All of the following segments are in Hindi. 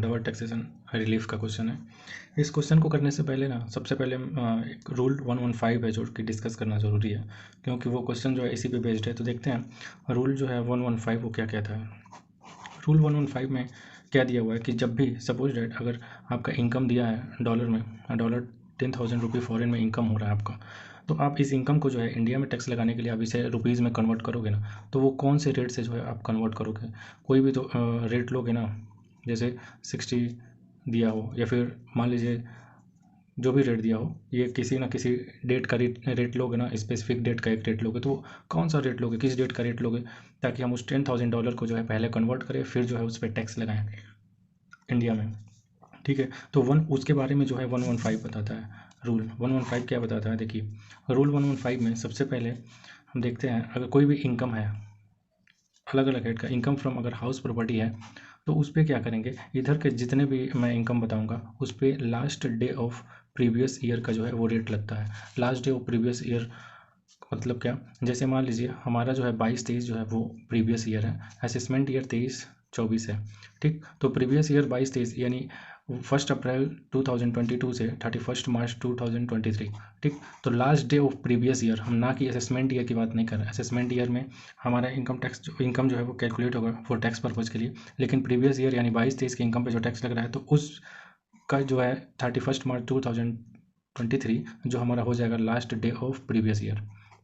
डबल टैक्सेशन रिलीफ का क्वेश्चन है। इस क्वेश्चन को करने से पहले ना सबसे पहले एक रूल 115 है जो कि डिस्कस करना ज़रूरी है, क्योंकि वो क्वेश्चन जो है इसी पे बेस्ड है। तो देखते हैं रूल जो है 115 वो क्या कहता है। रूल 115 में क्या दिया हुआ है कि जब भी सपोज डेट अगर आपका इनकम दिया है डॉलर में, डॉलर 10,000 रुपये फॉरेन में इनकम हो रहा है आपका, तो आप इस इनकम को जो है इंडिया में टैक्स लगाने के लिए आप इसे रुपीज़ में कन्वर्ट करोगे ना, तो वो कौन से रेट से जो है आप कन्वर्ट करोगे। कोई भी तो रेट लोगे ना, जैसे 60 दिया हो या फिर मान लीजिए जो भी रेट दिया हो, ये किसी ना किसी डेट का रेट लोगे ना, स्पेसिफिक डेट का एक रेट लोगे, तो कौन सा रेट लोगे, किस डेट का रेट लोगे, ताकि हम उस $10,000 को जो है पहले कन्वर्ट करें, फिर जो है उस पर टैक्स लगाएं इंडिया में। ठीक है, तो उसके बारे में जो है 115 बताता है। रूल 115 क्या बताता है, देखिए रूल 115 में सबसे पहले हम देखते हैं, अगर कोई भी इनकम है अलग अलग रेट का इनकम फ्रॉम अगर हाउस प्रॉपर्टी है, तो उस पर क्या करेंगे, इधर के जितने भी मैं इनकम बताऊंगा उस पर last day of previous year का जो है वो रेट लगता है। Last day of previous year मतलब क्या, जैसे मान लीजिए हमारा जो है 22-23 जो है वो प्रीवियस ईयर है, असेसमेंट ईयर 23-24 है। ठीक, तो प्रीवियस ईयर 22-23 यानी 1 अप्रैल 2022 से 31 मार्च 2023। ठीक, तो last day of previous year, हम ना कि असेसमेंट ईयर की बात नहीं कर रहे हैं। असेसमेंट ईयर में हमारा इनकम जो है वो कैलकुलेट होगा फॉर टैक्स पर्पज़ के लिए, लेकिन प्रीवियस ईयर यानी 22-23 के इनकम पे जो टैक्स लग रहा है, तो उस का जो है 31 मार्च 2023 जो हमारा हो जाएगा last day of previous year.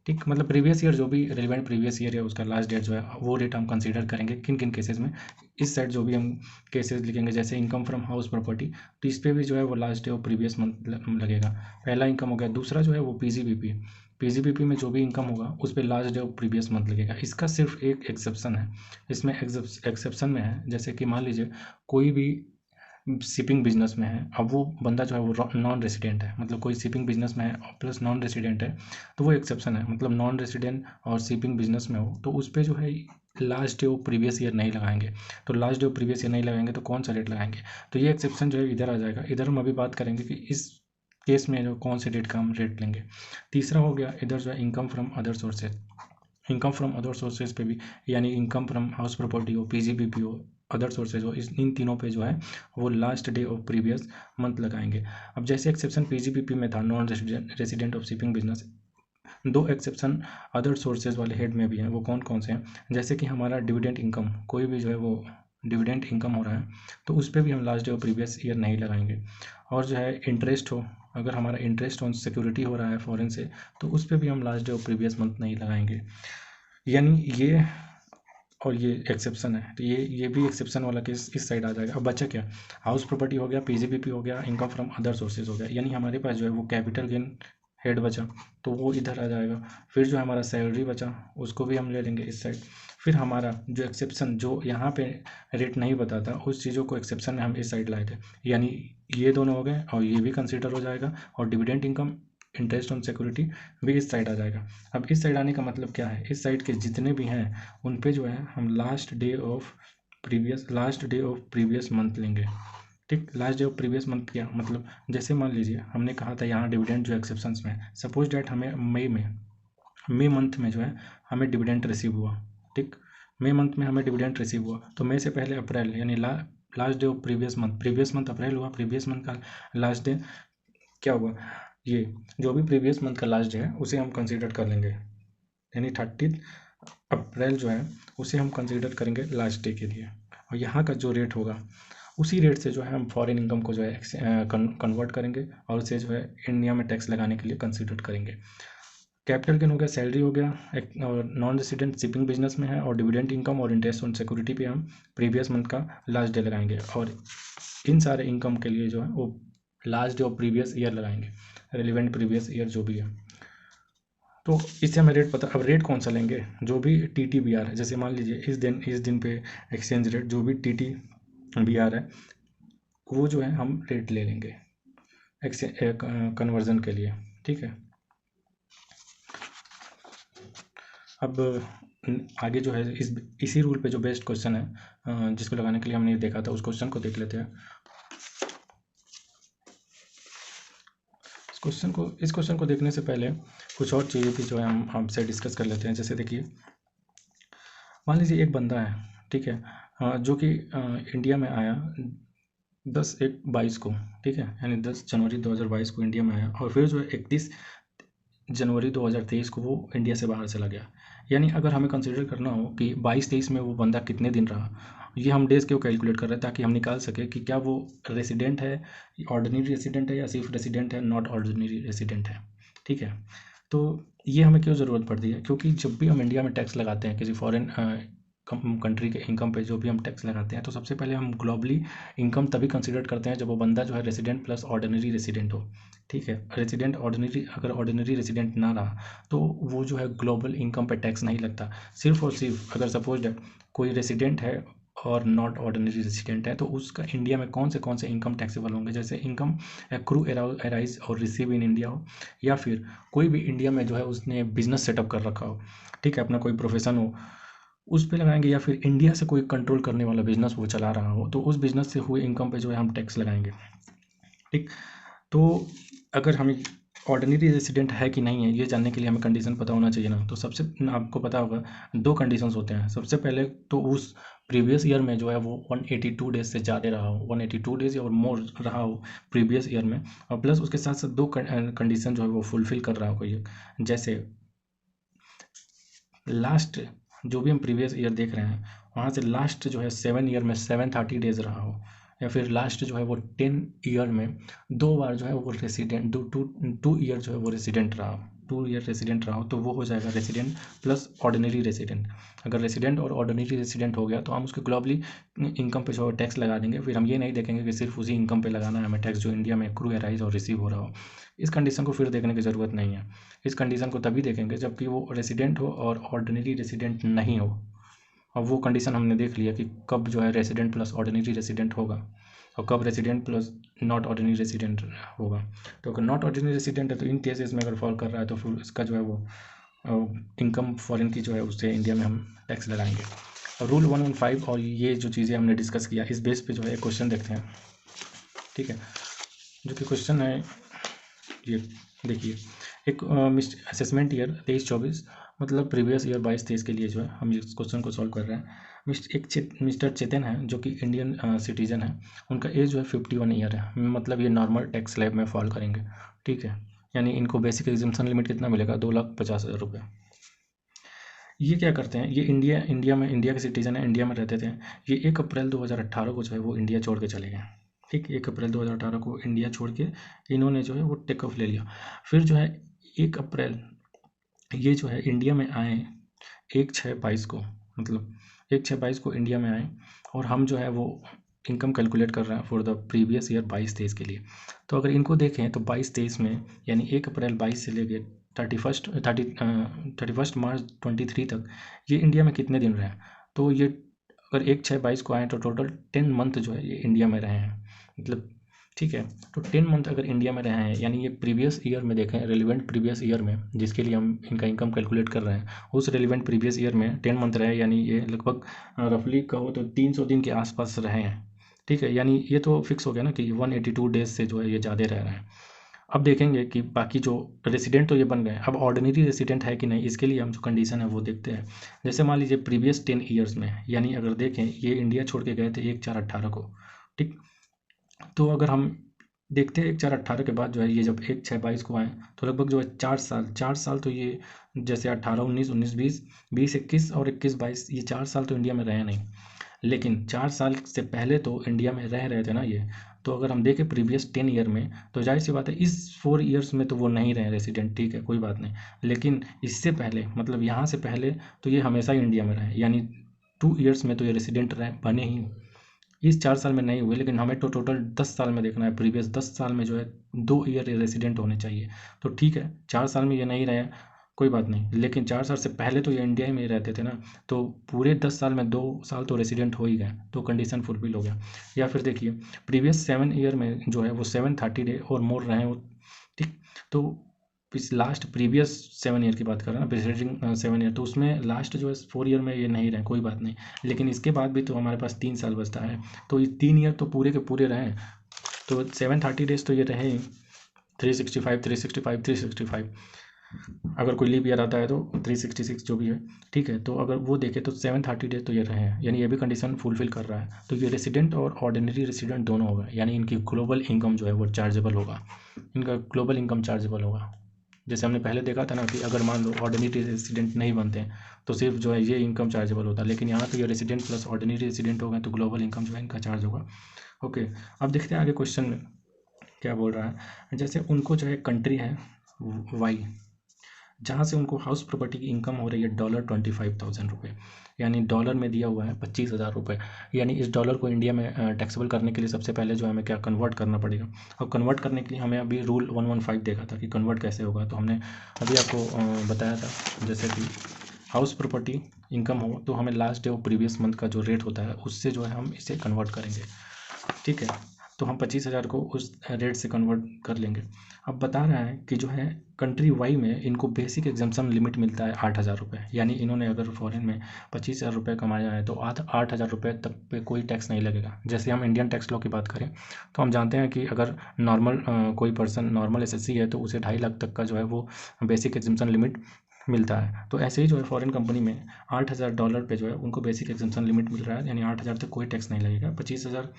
ठीक, मतलब प्रीवियस ईयर जो भी रिलेवेंट प्रीवियस ईयर है उसका लास्ट डेट जो है वो रेट हम कंसीडर करेंगे किन किन केसेस में। इस साइड जो भी हम केसेस लिखेंगे जैसे इनकम फ्रॉम हाउस प्रॉपर्टी, तो इस पर भी जो है वो last day of previous month लगेगा। पहला इनकम हो गया। दूसरा जो है वो पीजीबीपी, पीजीबीपी में जो भी इनकम होगा उस पर last day of previous month लगेगा। इसका सिर्फ एक एक्सेप्शन है, इसमें एक्सेप्शन में है, जैसे कि मान लीजिए कोई भी शिपिंग बिजनेस में है, अब वो बंदा जो है वो नॉन रेसिडेंट है, मतलब कोई शिपिंग बिजनेस में है प्लस नॉन रेसिडेंट है, तो वो एक्सेप्शन है, मतलब नॉन रेसिडेंट और शिपिंग बिजनेस में हो तो उस पर जो है last day of previous year नहीं लगाएंगे। तो last day of previous year नहीं लगाएंगे तो कौन सा रेट लगाएंगे, तो ये एक्सेप्शन जो है इधर आ जाएगा। इधर हम अभी बात करेंगे कि इस केस में जो कौन से डेट का हम रेट लेंगे। तीसरा हो गया इधर जो है income from other sources, income from other sources पे भी, यानी इनकम फ्रॉम हाउस प्रॉपर्टी हो, पीजीबीपी हो, अदर सोर्सेज हो, इन तीनों पे जो है वो last day of previous month लगाएंगे। अब जैसे एक्सेप्शन पीजीबीपी में था non resident of shipping business, दो एक्सेप्शन अदर सोर्सेज वाले हेड में भी हैं। वो कौन कौन से हैं, जैसे कि हमारा डिविडेंड इनकम, कोई भी जो है वो डिविडेंड इनकम हो रहा है तो उस पर भी हम last day of previous year नहीं लगाएंगे। और जो है इंटरेस्ट हो, अगर हमारा इंटरेस्ट ऑन सिक्योरिटी हो रहा है फॉरेन से, तो उस पर भी हम last day of previous month नहीं लगाएंगे। यानी ये और ये एक्सेप्शन है, तो ये भी एक्सेप्शन वाला केस इस साइड आ जाएगा। अब बचा क्या, हाउस प्रॉपर्टी हो गया, पीजीबीपी हो गया, इनकम फ्रॉम अदर सोर्सेज हो गया, यानी हमारे पास जो है वो कैपिटल गेन हेड बचा तो वो इधर आ जाएगा। फिर जो हमारा सैलरी बचा उसको भी हम ले लेंगे इस साइड। फिर हमारा जो एक्सेप्शन जो यहाँ पे रेट नहीं बताता उस चीज़ों को एक्सेप्शन में हम इस साइड लाए थे, यानी ये दोनों हो गए और ये भी कंसिडर हो जाएगा, और dividend income, interest on security भी इस साइड आ जाएगा। अब इस साइड आने का मतलब क्या है, इस साइड के जितने भी हैं उन पे जो है हम last day of previous month लेंगे। ठीक, last day of previous month क्या मतलब, जैसे मान लीजिए हमने कहा था यहाँ डिविडेंड जो एक्सेप्शंस में, सपोज डेट हमें मई मंथ में जो है हमें डिविडेंड रिसीव हुआ। ठीक, मई मंथ में हमें डिविडेंड रिसीव हुआ, तो मई से पहले अप्रैल यानी last day of previous month अप्रैल हुआ, प्रीवियस मंथ का लास्ट डे क्या हुआ, ये जो भी प्रीवियस मंथ का लास्ट डे है उसे हम कंसीडर कर लेंगे, यानी 30 अप्रैल जो है उसे हम कंसीडर करेंगे लास्ट डे के लिए। और यहाँ का जो रेट होगा उसी रेट से जो है हम फॉरेन इनकम को जो है कन्वर्ट करेंगे और उसे जो है इंडिया में टैक्स लगाने के लिए कंसीडर करेंगे। कैपिटल गेन हो गया, सैलरी हो गया, एक और नॉन रेसिडेंट शिपिंग बिजनेस में है, और डिविडेंड इनकम और इंटरेस्ट ऑन सिक्योरिटी पे हम प्रीवियस मंथ का लास्ट डे लगाएंगे, और इन सारे इनकम के लिए जो है वो last day of previous year लगाएंगे, रिलेवेंट प्रीवियस ईयर जो भी है। तो इससे हमें रेट पता, अब रेट कौन सा लेंगे, जो भी TTBR है, जैसे मान लीजिए इस दिन पे एक्सचेंज रेट जो भी TTBR है वो जो है हम रेट ले लेंगे कन्वर्जन के लिए। ठीक है, अब आगे जो है इसी रूल पे जो बेस्ट क्वेश्चन है जिसको लगाने के लिए हमने देखा था उस क्वेश्चन को देख लेते हैं। इस क्वेश्चन को देखने से पहले कुछ और चीज़ें थी जो है हम आपसे डिस्कस कर लेते हैं। जैसे देखिए मान लीजिए एक बंदा है, ठीक है, जो कि इंडिया में आया 10/1/22 को, ठीक है, यानी 10 जनवरी 2022 को इंडिया में आया और फिर जो है 31 जनवरी 2023 को वो इंडिया से बाहर चला गया। यानी अगर हमें कंसिडर करना हो कि 22-23 में वो बंदा कितने दिन रहा, ये हम डेज़ क्यों कैलकुलेट कर रहे हैं ताकि हम निकाल सकें कि क्या वो रेसिडेंट है, ऑर्डिनरी रेसिडेंट है या सिर्फ रेसिडेंट है, नॉट ऑर्डिनरी रेसिडेंट है, ठीक है। तो ये हमें क्यों ज़रूरत पड़ती है, क्योंकि जब भी हम इंडिया में टैक्स लगाते हैं किसी फॉरेन कंट्री के इनकम पे जो भी हम टैक्स लगाते हैं, तो सबसे पहले हम ग्लोबली इनकम तभी कंसिडर करते हैं जब वो बंदा जो है रेसिडेंट प्लस ऑर्डिनरी रेसिडेंट हो, ठीक है। रेसिडेंट ऑर्डिनरी, अगर ऑर्डिनरी रेसिडेंट ना रहा तो वो जो है ग्लोबल इनकम पे टैक्स नहीं लगता। सिर्फ और सिर्फ अगर सपोज कोई रेसिडेंट है और नॉट ऑर्डिनरी रेसिडेंट है तो उसका इंडिया में कौन से इनकम टैक्सेबल होंगे, जैसे इनकम एक्रू अराइज और रिसीव इन इंडिया हो, या फिर कोई भी इंडिया में जो है उसने बिजनेस सेटअप कर रखा हो, ठीक है, अपना कोई प्रोफेशन हो उस पे लगाएंगे, या फिर इंडिया से कोई कंट्रोल करने वाला बिजनेस वो चला रहा हो तो उस बिजनेस से हुए इनकम पे जो है हम टैक्स लगाएंगे, ठीक। तो अगर हमें ऑर्डिनरी रेसिडेंट है कि नहीं है ये जानने के लिए हमें कंडीशन पता होना चाहिए ना। तो सबसे आपको पता होगा 2 कंडीशंस होते हैं। सबसे पहले तो उस प्रीवियस ईयर में जो है वो 182 डेज से ज़्यादा रहा हो, 182 डेज और मोर रहा हो प्रीवियस ईयर में, और प्लस उसके साथ साथ 2 कंडीशन जो है वो फुलफिल कर रहा हो कोई, जैसे लास्ट जो भी हम प्रीवियस ईयर देख रहे हैं वहाँ से लास्ट जो है 7 ईयर में 730 डेज रहा हो, या फिर लास्ट जो है वो 10 ईयर में 2 बार जो है वो रेसिडेंट, टू ईयर जो है वो रेसिडेंट रहा हो, 2 ईयर रेसिडेंट रहा हो तो वो हो जाएगा रेसिडेंट प्लस ऑर्डिनरी रेसिडेंट। अगर रेसिडेंट और ऑर्डिनरी रेसिडेंट हो गया तो हम उसके ग्लोबली इनकम पे जो है टैक्स लगा देंगे। फिर हम ये नहीं देखेंगे कि सिर्फ उसी इनकम पे लगाना है हमें टैक्स जो इंडिया में एक्रू अराइज और रिसीव हो रहा हो। इस कंडीशन को फिर देखने की ज़रूरत नहीं है। इस कंडीशन को तभी देखेंगे जबकि वो रेसिडेंट हो और ऑर्डिनरी रेसिडेंट नहीं हो। अब वो कंडीशन हमने देख लिया कि कब जो है रेसिडेंट प्लस ऑर्डिनरी रेसिडेंट होगा और कब resident plus not ordinary resident होगा। तो अगर नॉट ऑर्डिनरी रेसिडेंट है तो इन केसेस में अगर फॉल कर रहा है तो फिर इसका जो है वो इनकम फॉरेन की जो है उससे इंडिया में हम टैक्स लगाएंगे। रूल 115 और ये जो चीज़ें हमने डिस्कस किया इस बेस पे जो है एक क्वेश्चन देखते हैं, ठीक है। जो कि क्वेश्चन है ये देखिए, एक असेसमेंट ईयर 23-24 मतलब प्रीवियस ईयर 22-23 के लिए जो है हम इस क्वेश्चन को सॉल्व कर रहे हैं। मिस्टर चेतन है जो कि इंडियन सिटीजन है, उनका एज जो है 51 ईयर है, मतलब ये नॉर्मल टैक्स स्लैब में फॉल करेंगे, ठीक है। यानी इनको बेसिक एग्जम्पशन लिमिट कितना मिलेगा, 2,50,000 रुपये। ये क्या करते हैं, ये इंडिया के सिटीजन है, इंडिया में रहते थे। ये 1 अप्रैल 2018 को जो है वो इंडिया छोड़ के चले गए, ठीक। 1 अप्रैल 2018 को इंडिया छोड़ के इन्होंने जो है वो टेक ऑफ ले लिया। फिर जो है 1 अप्रैल ये जो है इंडिया में आए 1/6/22 को, मतलब 1/6/22 को इंडिया में आए और हम जो है वो इनकम कैलकुलेट कर रहे हैं फॉर द प्रीवियस ईयर 22-23 के लिए। तो अगर इनको देखें तो 22-23 में यानी 1 अप्रैल 22 से लेके 31 मार्च 23 तक ये इंडिया में कितने दिन रहे। तो ये अगर 1/6/22 को आए तो टोटल 10 मंथ जो है ये इंडिया में रहे हैं, मतलब ठीक है। तो 10 मंथ अगर इंडिया में रहे हैं यानी ये प्रीवियस ईयर में देखें, रेलिवेंट प्रीवियस ईयर में जिसके लिए हम इनका इनकम कैलकुलेट कर रहे हैं उस रेलिवेंट प्रीवियस ईयर में 10 मंथ रहे, यानी ये लगभग रफली कहो तो 300 दिन के आसपास रहे हैं, ठीक है। यानी ये तो फिक्स हो गया ना कि 182 डेज से जो है ये ज़्यादा रह रहे हैं। अब देखेंगे कि बाकी जो रेसिडेंट तो ये बन गए, अब ऑर्डिनरी रेसिडेंट है कि नहीं इसके लिए हम जो कंडीशन है वो देखते हैं। जैसे मान लीजिए प्रीवियस 10 ईयर्स में, यानी अगर देखें ये इंडिया छोड़ के गए थे 1/4/18 को, ठीक। तो अगर हम देखते हैं 1/4/18 के बाद जो है ये जब 1/6/22 को आए तो लगभग जो है 4 साल तो ये जैसे 18-19, 19-20, 20-21 और 21-22 ये 4 साल तो इंडिया में रहे नहीं, लेकिन 4 साल से पहले तो इंडिया में रह रहे थे ना ये। तो अगर हम देखें प्रीवियस 10 ईयर में तो जाहिर सी बात है इस 4 ईयर्स में तो वो नहीं रहे रेसिडेंट, ठीक है, कोई बात नहीं। लेकिन इससे पहले मतलब यहाँ से पहले तो ये हमेशा ही इंडिया में रहे, यानी 2 ईयर्स में तो ये रेसिडेंट रहे बने ही। इस 4 साल में नहीं हुए, लेकिन हमें तो टोटल 10 साल में देखना है, प्रीवियस 10 साल में जो है 2 ईयर रेसिडेंट होने चाहिए। तो ठीक है 4 साल में ये नहीं रहे कोई बात नहीं, लेकिन 4 साल से पहले तो ये इंडिया में ही रहते थे ना, तो पूरे 10 साल में 2 साल तो रेसिडेंट हो ही गए, तो कंडीशन फुलफिल हो गया। या फिर देखिए प्रीवियस 7 ईयर में जो है वो 730 डे और मोर रहे हो, ठीक। तो इस लास्ट प्रीवियस 7 ईयर की बात कर रहे हैं ना, प्रीसीडिंग 7 ईयर, तो उसमें लास्ट जो है 4 ईयर में ये नहीं रहे कोई बात नहीं, लेकिन इसके बाद भी तो हमारे पास 3 साल बचता है, तो ये 3 ईयर तो पूरे के पूरे रहे, तो 730 डेज तो ये रहे 365, 365, 365। अगर कोई लीप ईयर आता है तो 366 जो भी है, ठीक है। तो अगर वो देखें तो 730 डेज तो ये रहे हैं, यानी ये भी कंडीशन फुलफिल कर रहा है। तो ये रेसिडेंट और ऑर्डिनरी रेसिडेंट दोनों होगा, यानी इनकी ग्लोबल इनकम जो है वो चार्जेबल होगा, इनका ग्लोबल इनकम चार्जेबल होगा। जैसे हमने पहले देखा था ना कि अगर मान लो ऑर्डिनरी रेसिडेंट नहीं बनते हैं तो सिर्फ जो है ये इनकम चार्जेबल होता है, लेकिन यहाँ तो ये रेसिडेंट प्लस ऑर्डिनरी रेसिडेंट हो गए तो ग्लोबल इनकम जो है इनका चार्ज होगा। ओके, अब देखते हैं आगे क्वेश्चन में क्या बोल रहा है। जैसे उनको जो है कंट्री है वाई, जहाँ से उनको हाउस प्रॉपर्टी की इनकम हो रही है $25,000, यानी डॉलर में दिया हुआ है 25,000 रुपये। यानी इस डॉलर को इंडिया में टैक्सेबल करने के लिए सबसे पहले जो है हमें क्या कन्वर्ट करना पड़ेगा। अब कन्वर्ट करने के लिए हमें अभी रूल 115 देखा था कि कन्वर्ट कैसे होगा, तो हमने अभी आपको बताया था जैसे कि हाउस प्रॉपर्टी इनकम हो तो हमें last day of previous month का जो रेट होता है उससे जो है हम इसे कन्वर्ट करेंगे, ठीक है। तो हम 25,000 को उस रेट से कन्वर्ट कर लेंगे। अब बता रहा है कि जो है कंट्री वाई में इनको बेसिक एग्जाम्पशन लिमिट मिलता है 8,000 रुपये, यानी इन्होंने अगर फॉरेन में 25,000 रुपये कमाया है तो 8,000 रुपये तक पे कोई टैक्स नहीं लगेगा। जैसे हम इंडियन टैक्स लॉ की बात करें तो हम जानते हैं कि अगर नॉर्मल कोई पर्सन नॉर्मल एसएससी है तो उसे 2.5 लाख तक का जो है वो बेसिक एग्जाम्पशन लिमिट मिलता है। तो ऐसे ही जो है फॉरेन कंपनी में $8,000 पे जो है उनको बेसिक एग्जाम्पशन लिमिट मिल रहा है, यानी 8,000 तक कोई टैक्स नहीं लगेगा। 25,000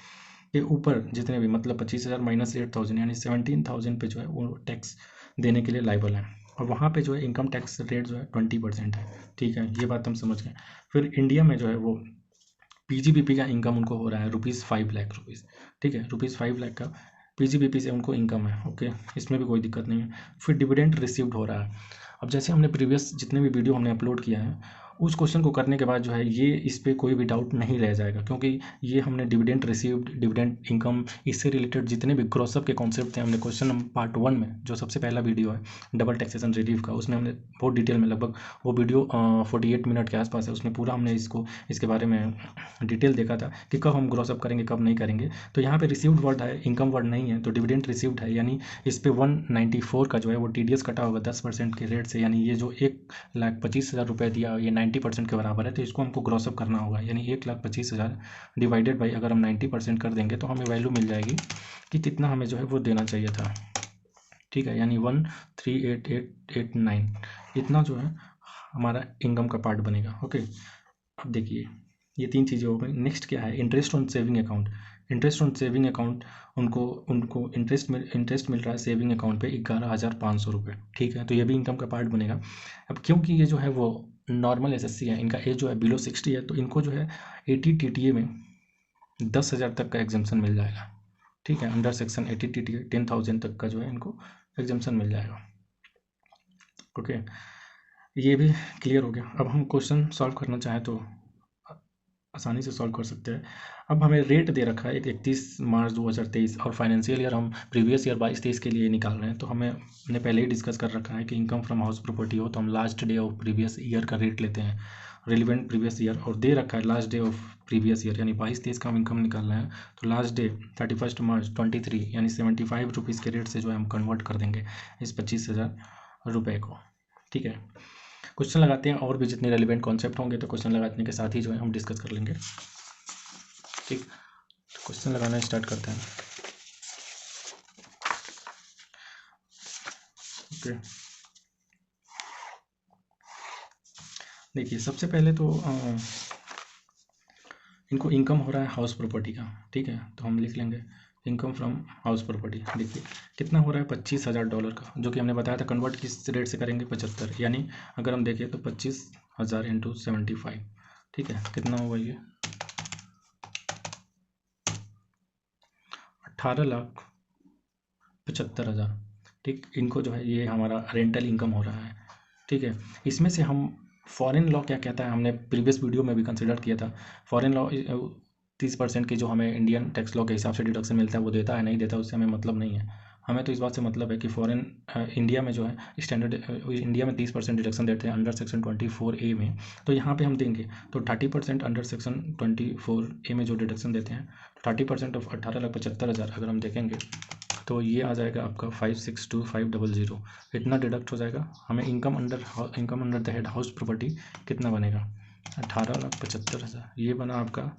के ऊपर जितने भी मतलब 25,000 माइनस 8,000 यानी 17,000 पे जो है वो टैक्स देने के लिए लाइबल है, और वहाँ पे जो है इनकम टैक्स रेट जो है 20% है, ठीक है। ये बात हम समझ गए। फिर इंडिया में जो है वो पीजीबीपी का इनकम उनको हो रहा है ₹5 लाख, ठीक है। ₹5 लाख का पीजीबीपी से उनको इनकम है, ओके, इसमें भी कोई दिक्कत नहीं है। फिर डिविडेंड रिसीव्ड हो रहा है। अब जैसे हमने प्रीवियस जितने भी वीडियो हमने अपलोड किया है उस क्वेश्चन को करने के बाद जो है ये इस पर कोई भी डाउट नहीं रह जाएगा, क्योंकि ये हमने डिविडेंड रिसीव्ड, डिविडेंड इनकम, इससे रिलेटेड जितने भी ग्रोसअप के कॉन्सेप्ट थे हमने क्वेश्चन नंबर पार्ट 1 में जो सबसे पहला वीडियो है डबल टैक्सेशन रिलीफ का, उसमें हमने बहुत डिटेल में लगभग वो वीडियो 48 मिनट के आसपास है, उसमें पूरा हमने इसके बारे में डिटेल देखा था कि कब हम ग्रोसअप करेंगे कब नहीं करेंगे। तो यहाँ पे रिसीव्ड वर्ड है, इनकम वर्ड नहीं है, तो डिविडेंड रिसीव्ड है, यानी इस पे 194 का जो है वो टीडीएस कटा होगा 10% के रेट से, यानी ये जो 1,25,000 रुपये दिया ये 90% के बराबर है, तो इसको हमको ग्रॉसअप करना होगा, यानी 1,25,000 डिवाइडेड बाई अगर हम 90% कर देंगे तो हमें वैल्यू मिल जाएगी कि कितना हमें जो है वो देना चाहिए था, ठीक है। यानी 138,889 इतना जो है हमारा इनकम का पार्ट बनेगा, ओके। अब देखिए ये 3 चीज़ें हो गई। नेक्स्ट क्या है, interest on saving account. Interest on saving account उनको उनको इंटरेस्ट मिल रहा है सेविंग अकाउंट पे 11,500 रुपये, ठीक है। तो ये भी इनकम का पार्ट बनेगा। अब क्योंकि ये जो है वो नॉर्मल एसएससी है, इनका एज जो है बिलो 60 है, तो इनको जो है 80 टीटीए में 10,000 तक का एग्जाम्पशन मिल जाएगा, ठीक है। अंडर सेक्शन 80 टीटीए 10,000 तक का जो है इनको एग्जाम्पशन मिल जाएगा, ओके। ये भी क्लियर हो गया। अब हम क्वेश्चन सॉल्व करना चाहें तो आसानी से सॉल्व कर सकते हैं। अब हमें रेट दे रखा है 31 मार्च 2023 और फाइनेंशियल ईयर हम प्रीवियस ईयर 22-23 के लिए निकाल रहे हैं, तो हमने पहले ही डिस्कस कर रखा है कि इनकम फ्रॉम हाउस प्रॉपर्टी हो तो हम last day of previous year का रेट लेते हैं, रिलेवेंट प्रीवियस ईयर, और दे रखा है last day of previous year यानी 22-23 का हम इनकम निकाल रहे हैं, तो लास्ट डे 31 मार्च 23 यानी 75 रुपीज़ के रेट से जो है हम कन्वर्ट कर देंगे इस 25,000 रुपये को, ठीक है। क्वेश्चन लगाते हैं, और भी जितने रेलिवेंट कॉन्सेप्ट होंगे तो क्वेश्चन लगाने के साथ ही जो है हम डिस्कस कर लेंगे, ठीक। तो क्वेश्चन लगाना स्टार्ट करते हैं, ओके। देखिए सबसे पहले तो इनको इनकम हो रहा है हाउस प्रॉपर्टी का, ठीक है। तो हम लिख लेंगे इनकम फ्रॉम हाउस प्रॉपर्टी। देखिए कितना हो रहा है $25,000 का, जो कि हमने बताया था कन्वर्ट किस रेट से करेंगे 75, यानी अगर हम देखें तो 25,000 इंटू 75, ठीक है, कितना होगा ये 18,75,000, ठीक। इनको जो है ये हमारा रेंटल इनकम हो रहा है, ठीक है। इसमें से हम फॉरेन लॉ क्या कहता है हमने प्रीवियस वीडियो में भी कंसिडर किया था। फॉरेन लॉ 30% की जो हमें इंडियन टैक्स लॉ के हिसाब से डिडक्शन मिलता है वो देता है नहीं देता उससे हमें मतलब नहीं है। हमें तो इस बात से मतलब है कि फॉरेन इंडिया में जो है स्टैंडर्ड इंडिया में 30% डिडक्शन देते हैं अंडर सेक्शन 24A में, तो यहाँ पे हम देंगे तो 30% अंडर सेक्शन 24A में जो डिडक्शन देते हैं 30% ऑफ 18,75,000 अगर हम देखेंगे तो ये आ जाएगा आपका 562,500 इतना डिडक्ट हो जाएगा। हमें income under the head house property कितना बनेगा 18,75,000, ये बना आपका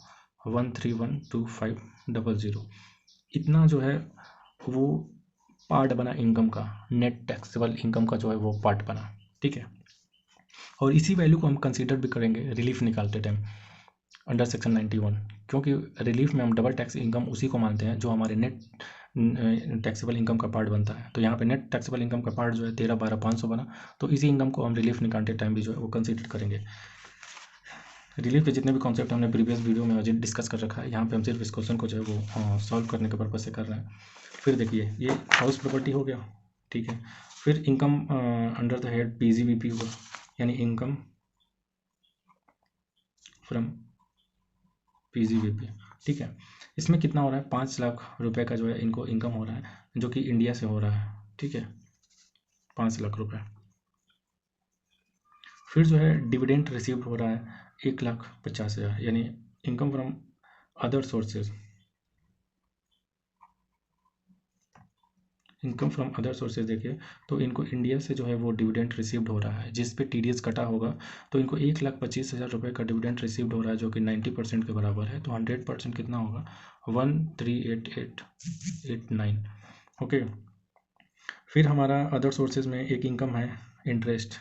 131,2500। इतना जो है वो पार्ट बना इनकम का, नेट टैक्सेबल इनकम का जो है वो पार्ट बना, ठीक है। और इसी वैल्यू को हम कंसीडर भी करेंगे रिलीफ निकालते टाइम अंडर सेक्शन 91, क्योंकि रिलीफ में हम डबल टैक्स इनकम उसी को मानते हैं जो हमारे नेट टैक्सेबल इनकम का पार्ट बनता है। तो यहाँ पे नेट टैक्सेबल इनकम का पार्ट जो है 13,12,500 बना, तो इसी इनकम को हम रिलीफ निकालते टाइम भी जो है वो कंसीडर करेंगे। रिलीफ के जितने भी कॉन्सेप्ट हमने प्रीवियस वीडियो में डिस्कस कर रखा है, यहाँ पे हम सिर्फ इस क्वेश्चन को जो है वो सॉल्व करने के पर्पज से कर रहे हैं। फिर देखिए ये हाउस प्रॉपर्टी हो गया, ठीक है। फिर income under the head PGBP हुआ, यानी इनकम फ्रॉम PGBP, ठीक है। इसमें कितना हो रहा है, 5 लाख रुपए का जो है इनको इनकम हो रहा है, जो कि इंडिया से हो रहा है, ठीक है, 5 लाख रुपए। फिर जो है डिविडेंड रिसीव हो रहा है 1,50,000, यानी income from other sources, income from other sources देखिए, तो इनको इंडिया से जो है वो डिविडेंड रिसीव्ड हो रहा है, जिस पे TDS कटा होगा, तो इनको 1,25,000 रुपये का डिविडेंड रिसीव्ड हो रहा है, जो कि 90% के बराबर है। तो 100% कितना होगा, 138889, ओके। फिर हमारा अदर सोर्सेज में एक इनकम है इंटरेस्ट,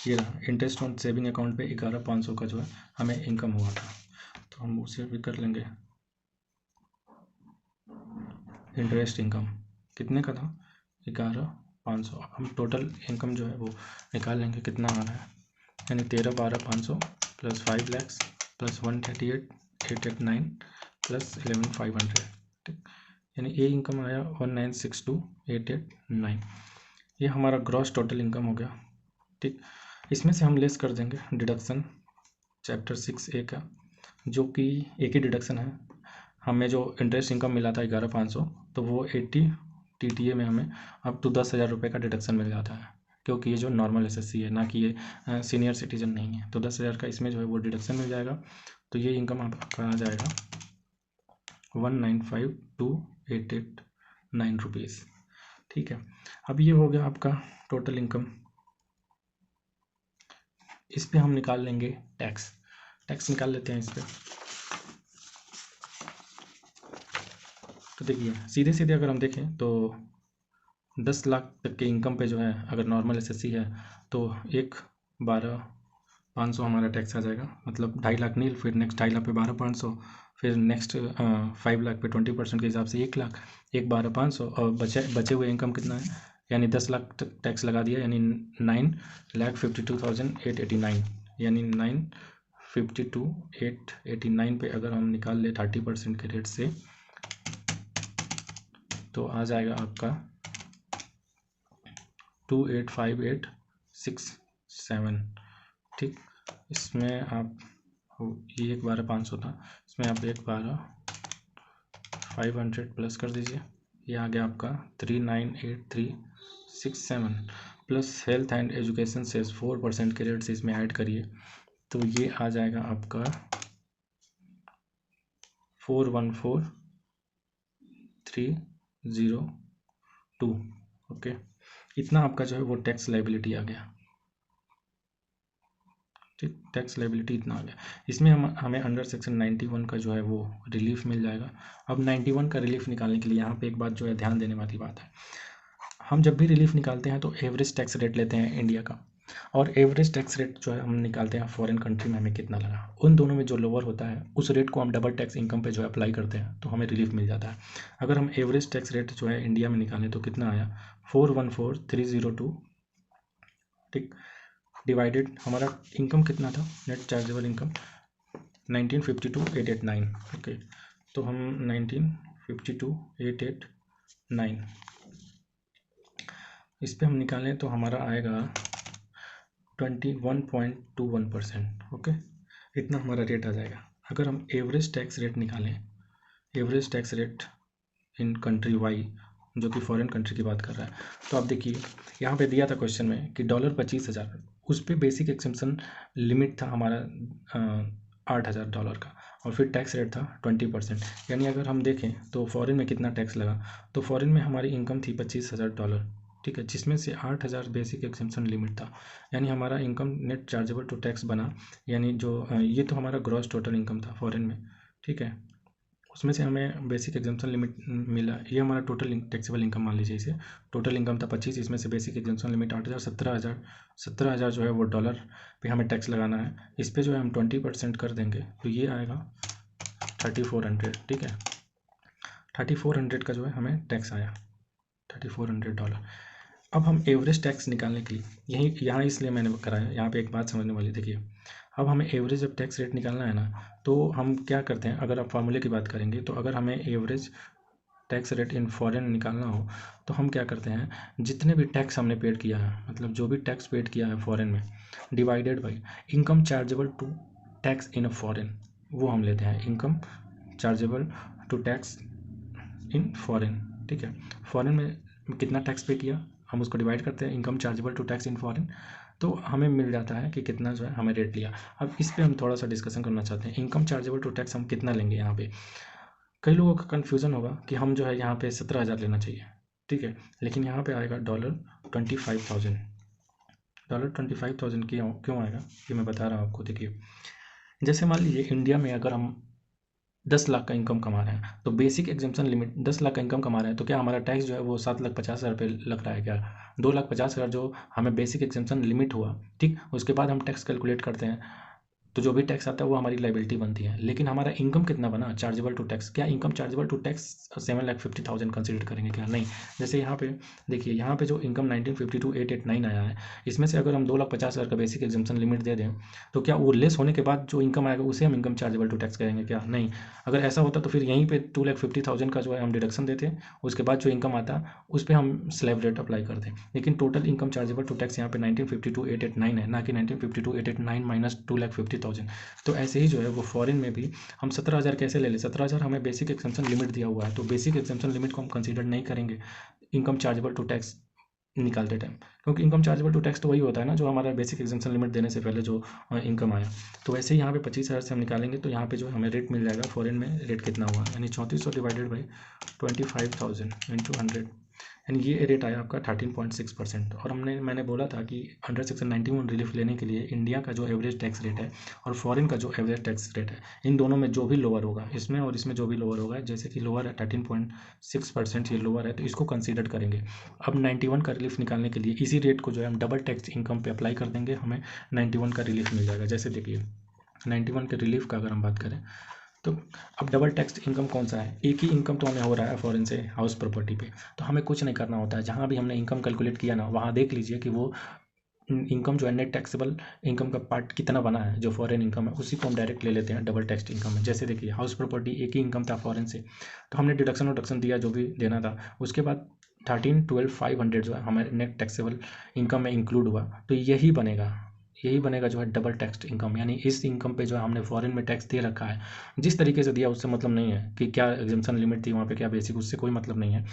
ये रहा इंटरेस्ट ऑन सेविंग अकाउंट पे 11,500 का जो है हमें इनकम हुआ था, तो हम उसे भी कर लेंगे। इंटरेस्ट इनकम कितने का था, 11,500। हम टोटल इनकम जो है वो निकाल लेंगे, कितना आ रहा है, यानी 13,12,500 प्लस 5 लैक्स प्लस 138,889 प्लस 11,500, ठीक। यानी ये इनकम आया 1962,889। ये हमारा ग्रॉस टोटल इनकम हो गया, ठीक। इसमें से हम लेस कर देंगे डिडक्शन चैप्टर 6A का, जो कि एक ही डिडक्शन है। हमें जो इंटरेस्ट इनकम मिला था 11,500, तो वो 80 TTA में हमें अप टू 10,000 रुपये का डिडक्शन मिल जाता है, क्योंकि ये जो नॉर्मल SSC है, ना कि ये सीनियर सिटीजन नहीं है। तो 10,000 का इसमें जो है वो डिडक्शन मिल जाएगा, तो ये इनकम आपका आ जाएगा 1,95,2,889 रुपीज़, ठीक है। अब ये हो गया आपका टोटल इनकम। इस पे हम निकाल लेंगे टैक्स निकाल लेते हैं इस पर। तो देखिए सीधे सीधे अगर हम देखें तो 10 लाख तक के इनकम पे जो है अगर नॉर्मल SSC है तो 1,12,500 हमारा टैक्स आ जाएगा, मतलब 2.5 लाख नील, फिर नेक्स्ट 2.5 लाख पे 12,500, फिर नेक्स्ट 5 लाख पे 20% के हिसाब से 1 लाख, 1,12,500, और बचे हुए इनकम कितना है, यानी 10 लाख तक टैक्स लगा दिया, यानी 9,52,889, यानी 9,52,889 पे अगर हम निकाल ले 30% के रेट से, तो आ जाएगा आपका 285867, ठीक। इसमें आप ये 1,12,500 था, इसमें आप 1,12,500 प्लस कर दीजिए, ये आ गया आपका 398367 प्लस हेल्थ एंड एजुकेशन से 4% के रेट से इसमें ऐड करिए, तो ये आ जाएगा आपका 414,302, ओके। इतना आपका जो है वो टैक्स लाइबिलिटी आ गया, ठीक। टैक्स लाइबिलिटी इतना आ गया। इसमें हमें अंडर सेक्शन 91 का जो है वो रिलीफ मिल जाएगा। अब 91 का रिलीफ निकालने के लिए यहाँ पे एक बात जो है ध्यान देने वाली बात है, हम जब भी रिलीफ निकालते हैं तो एवरेज टैक्स रेट लेते हैं इंडिया का, और एवरेज टैक्स रेट जो है हम निकालते हैं फॉरेन कंट्री में हमें कितना लगा, उन दोनों में जो लोअर होता है उस रेट को हम डबल टैक्स इनकम पे जो है अप्लाई करते हैं, तो हमें रिलीफ मिल जाता है। अगर हम एवरेज टैक्स रेट जो है इंडिया में निकालें तो कितना आया, 414,302, ठीक। डिवाइडेड हमारा इनकम कितना था, नेट चार्जेबल इनकम 19,52,889, ओके। तो हम 19,52,889 इस पे हम निकालें तो हमारा आएगा 21.21%, ओके। इतना हमारा रेट आ जाएगा। अगर हम एवरेज टैक्स रेट निकालें, average tax rate in country Y, जो कि फॉरेन कंट्री की बात कर रहा है, तो आप देखिए यहाँ पे दिया था क्वेश्चन में कि $25,000, उस पर बेसिक एक्सेम्पशन लिमिट था हमारा $8,000 का, और फिर टैक्स रेट था 20%। यानी अगर हम देखें तो फॉरेन में कितना टैक्स लगा, तो फॉरेन में हमारी इनकम थी $25,000, ठीक है, जिसमें से 8,000 बेसिक एक्सेम्पशन लिमिट था, यानी हमारा income net chargeable to tax बना, यानी जो ये तो हमारा ग्रॉस टोटल इनकम था फॉरेन में, ठीक है। उसमें से हमें बेसिक एग्जाम्पशन लिमिट मिला। ये हमारा टोटल टैक्सेबल इनकम मान लीजिए इसे। टोटल इनकम था 25, इसमें से बेसिक एग्जाम्पशन लिमिट 8,000, 17,000 जो है वो डॉलर पे हमें टैक्स लगाना है। इस पर जो है हम 20% कर देंगे तो ये आएगा 3,400। ठीक है, 3,400 का जो है हमें टैक्स आया, $3,400। अब हम एवरेज टैक्स निकालने के लिए यहाँ इसलिए मैंने कराया, यहाँ पे एक बात समझने वाली देखिए। अब हमें एवरेज जब टैक्स रेट निकालना है ना, तो हम क्या करते हैं, अगर आप फार्मूले की बात करेंगे तो अगर हमें average tax rate in foreign निकालना हो तो हम क्या करते हैं, जितने भी टैक्स हमने पेड किया है, मतलब जो भी टैक्स पेड किया है फॉरेन में, divided by income chargeable to tax in foreign, वो हम लेते हैं income chargeable to tax in foreign. ठीक है, फॉरेन में कितना टैक्स पे किया हम उसको डिवाइड करते हैं income chargeable to tax in foreign, तो हमें मिल जाता है कि कितना जो है हमें रेट लिया। अब इस पर हम थोड़ा सा डिस्कशन करना चाहते हैं, इनकम चार्जेबल टू टैक्स हम कितना लेंगे। यहाँ पे कई लोगों का कन्फ्यूज़न होगा कि हम जो है यहाँ पे 17,000 लेना चाहिए। ठीक है, लेकिन यहाँ पे आएगा $25,000। $25,000 क्यों आएगा ये मैं बता रहा हूँ आपको। देखिए, जैसे मान लीजिए इंडिया में अगर हम 10 लाख का इनकम कमा रहे हैं तो बेसिक एग्जाम्पशन लिमिट 10 लाख का इनकम कमा रहे हैं, तो क्या हमारा टैक्स जो है वो 7,50,000 रुपये लग रहा है क्या? 2,50,000 जो हमें बेसिक एग्जाम्पशन लिमिट हुआ, ठीक, उसके बाद हम टैक्स कैलकुलेट करते हैं तो जो भी टैक्स आता है वो हमारी लाइबिलिटी बनती है। लेकिन हमारा इनकम कितना बना चार्जेबल टू टैक्स, क्या income chargeable to tax 7,50,000 consider करेंगे क्या? नहीं। जैसे यहाँ पे देखिए, यहाँ पे जो इनकम 1952,889 आया है, इसमें से अगर हम 2,50,000 का बेसिक एग्जाम्पशन लिमिट दे दें तो क्या वो लेस होने के बाद जो इनकम आएगा उसे हम इनकम चार्जेबल टू टैक्स कहेंगे क्या? नहीं। अगर ऐसा होता तो फिर यहीं पे 2,50,000 का जो है हम डिडक्शन देते, उसके बाद जो इनकम आता उस पर हम स्लैब रेट अप्लाई करते। लेकिन total income chargeable to tax यहाँ पे 1952,889 है, ना कि 1952,889 माइनस 2,50,000। तो ऐसे ही जो है वो फॉरेन में भी हम 17,000 कैसे ले लें? 17,000 हमें बेसिक एग्जाम्पशन लिमिट दिया हुआ है, तो बेसिक एग्जाम्पशन लिमिट को हम कंसीडर नहीं करेंगे इनकम चार्जेबल टू टैक्स निकालते टाइम, क्योंकि इनकम चार्जेबल टू टैक्स तो वही होता है ना जो हमारा बेसिक एग्जाम्पशन लिमिट देने से पहले जो इनकम आया। तो वैसे ही यहाँ पे 25,000 से हम निकालेंगे तो यहाँ पे जो हमें रेट मिल जाएगा फॉरेन में रेट कितना हुआ, यानी 3400 डिवाइडेड बाई 25,000 इंटू 100, यानी ये रेट आया आपका 13.6%। और मैंने बोला था कि अंडर सेक्शन 91 रिलीफ लेने के लिए इंडिया का जो एवरेज टैक्स रेट है और फॉरेन का जो एवरेज टैक्स रेट है, इन दोनों में जो भी लोअर होगा, इसमें और इसमें जो भी लोअर होगा, जैसे कि लोअर है 13.6%, ये लोअर है तो इसको कंसीडर करेंगे। अब 91 का रिलीफ निकालने के लिए इसी रेट को जो है हम डबल टैक्स इनकम पे अप्लाई कर देंगे, हमें 91 का रिलीफ मिल जाएगा। जैसे देखिए 91 के रिलीफ का अगर हम बात करें तो अब डबल टैक्स इनकम कौन सा है? एक ही इनकम तो हमें हो रहा है फॉरेन से हाउस प्रॉपर्टी पे, तो हमें कुछ नहीं करना होता है। जहाँ भी हमने इनकम कैलकुलेट किया ना, वहाँ देख लीजिए कि वो इनकम जो है नेट टैक्सेबल इनकम का पार्ट कितना बना है, जो फॉरेन इनकम है उसी को हम डायरेक्ट ले लेते हैं डबल टैक्स इनकम में। जैसे देखिए हाउस प्रॉपर्टी एक ही इनकम था फॉरेन से, तो हमने डिडक्शन दिया जो भी देना था, उसके बाद 13,12,500 जो है हमारे नेट टैक्सेबल इनकम में इंक्लूड हुआ, तो यही बनेगा जो है डबल टैक्स इनकम। यानी इस इनकम पे जो है हमने फॉरेन में टैक्स दे रखा है, जिस तरीके से दिया उससे मतलब नहीं है कि क्या एग्जाम्पशन लिमिट थी वहाँ पे क्या बेसिक, उससे कोई मतलब नहीं है।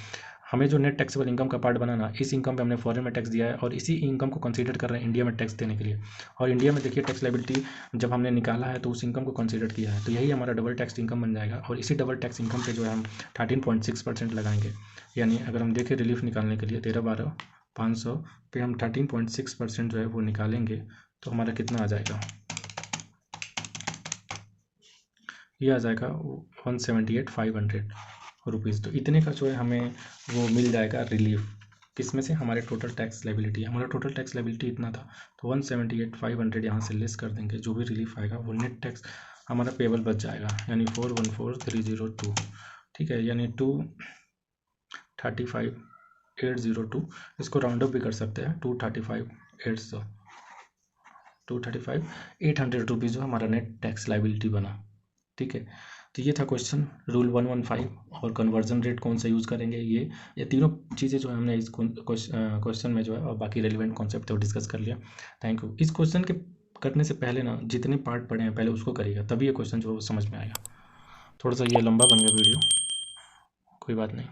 हमें जो नेट टैक्सेबल इनकम का पार्ट बनाना, इस इनकम पे हमने फॉरेन में टैक्स दिया है और इसी इनकम को कंसीडर कर रहे हैं इंडिया में टैक्स देने के लिए। और इंडिया में देखिए टैक्स लायबिलिटी जब हमने निकाला है तो उस इनकम को कंसीडर किया है, तो यही हमारा डबल टैक्स इनकम बन जाएगा। और इसी डबल टैक्स इनकम पे जो है हम 13.6% लगाएंगे। यानी अगर हम देखें रिलीफ निकालने के लिए 13,12,500 पे हम 13.6% जो है वो निकालेंगे तो हमारा कितना आ जाएगा, ये आ जाएगा 178,500 रुपीज़। तो इतने का जो है हमें वो मिल जाएगा रिलीफ, किसमें से? हमारे टोटल टैक्स लायबिलिटी, हमारा टोटल टैक्स लायबिलिटी इतना था तो 178,500 यहाँ से लेस कर देंगे, जो भी रिलीफ आएगा वो नेट टैक्स हमारा पेबल बच जाएगा, यानी 414,302। ठीक है, यानी 235,802, इसको राउंड अप भी कर सकते हैं 235,800 रुपीज़ जो हमारा नेट टैक्स लायबिलिटी बना। ठीक है, तो ये था क्वेश्चन रूल 115। और कन्वर्जन रेट कौन सा यूज़ करेंगे, ये तीनों चीज़ें जो है हमने इस क्वेश्चन में जो है और बाकी रेलिवेंट कॉन्सेप्ट तो डिस्कस कर लिया। Thank you. इस क्वेश्चन के करने से पहले ना जितने पार्ट पढ़े हैं पहले उसको करिएगा, तभी ये क्वेश्चन जो है समझ में आएगा। थोड़ा सा ये लंबा बन गया वीडियो, कोई बात नहीं।